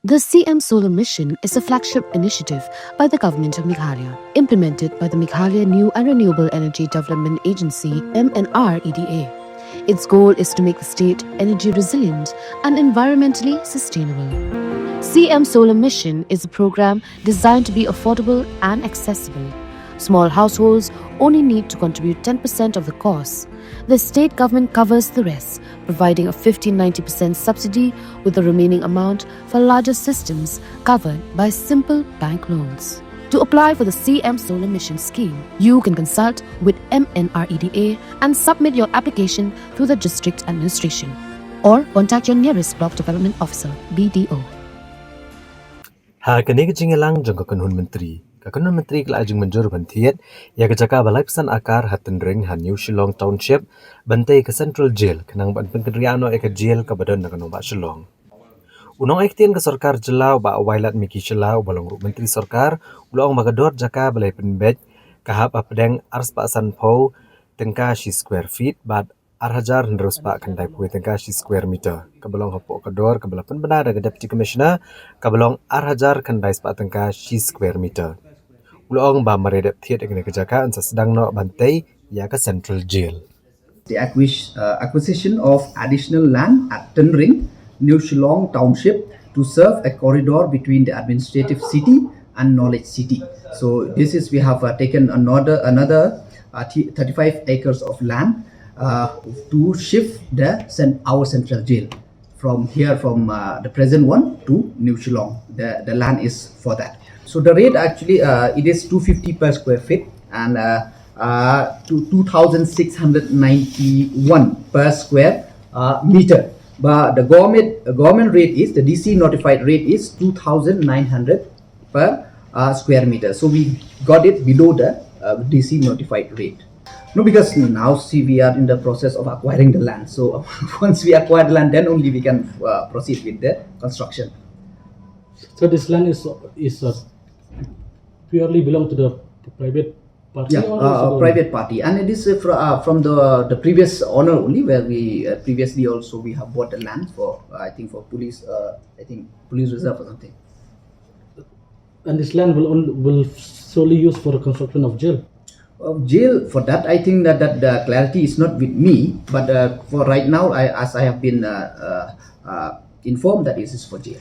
The CM Solar Mission is a flagship initiative by the Government of Meghalaya, implemented by the Meghalaya New and Renewable Energy Development Agency (MNREDA). Its goal is to make the state energy resilient and environmentally sustainable. CM Solar Mission is a program designed to be affordable and accessible. Small households only need to contribute 10% of the cost. The state government covers the rest, providing a 50-90% subsidy, with the remaining amount for larger systems covered by simple bank loans. To apply for the CM Solar Mission scheme, you can consult with MNREDA and submit your application through the district administration, or contact your nearest block development officer (BDO). Kini kecing elang jangka kanun menteri. Kanun menteri kala ajeng Mynjur ban Thied, ya ke Jaka balai pesan Akar hat Tynring han New Shillong Township, bantai ke Central Jail, kenang ban penkeriano ke jail ke badan nak ba Shillong. Unang iktian ke Sorkar Jylla ba wailat miki Jylla balong ru menteri Sorkar, ulang magador Jaka balai penbet, kahap apedeng ars pasan pau tengka shi square feet bat arhajar hendros pak kandai pui tengka shi square meter. Kabalong hapok kador kabalapan benar dengan Deputy Commissioner, kabalong arhajar kandai sepak tengka shi square meter. Ulang ba meredep Thied dengan kejakaan sesedang nak bantai ya ke Central Jail. The acquisition of additional land at Tynring, New Shillong Township, to serve a corridor between the administrative city and knowledge city. So this is, we have taken another 35 acres of land to shift our central jail from the present one to New Shillong. The land is for that. So the rate actually it is 250 per square feet and to 2,691 per square meter. But the government rate is, the DC notified rate is 2,900 per square meter. So we got it below the DC notified rate. No, because now see we are in the process of acquiring the land. So once we acquire the land, then only we can proceed with the construction. So this land is purely belong to the private party? Yeah, private party, and it is from the previous owner only, where we previously also we have bought the land for I think for police police reserve or something. And this land will solely use for the construction of jail? Jail, for that I think that the clarity is not with me, but for right now, as I have been informed, that it is for jail.